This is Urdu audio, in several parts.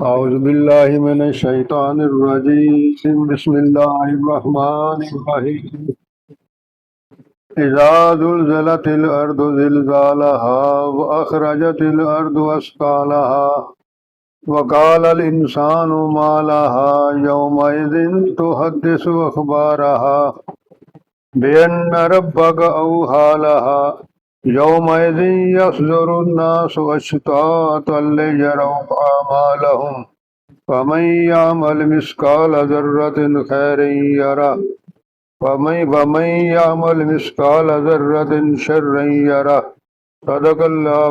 أعوذ بالله من الشيطان الرجيم بسم الله الرحمن الرحيم إذا زلزلت الأرض زلزالها وأخرجت الأرض أثقالها وقال الإنسان ما لها يومئذ تحدث أخبارها بأن ربك أوحى لها يومئذ يصدر الناس أشتاتا ليروا أعمالهم فمن يعمل مثقال ذرة خيرا يره ومن يعمل مثقال ذرة شرا يره صدق الله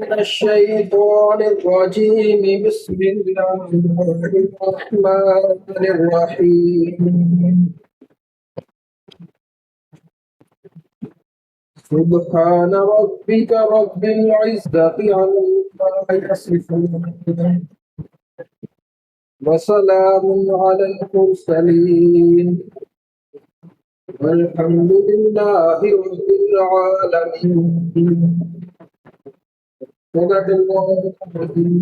من الشيطان الرجيم بسم الله الرحمن الرحيم سبحان ربك رب العزة عما يصفون وسلام على المرسلين والحمد لله رب العالمين صدق الله العظيم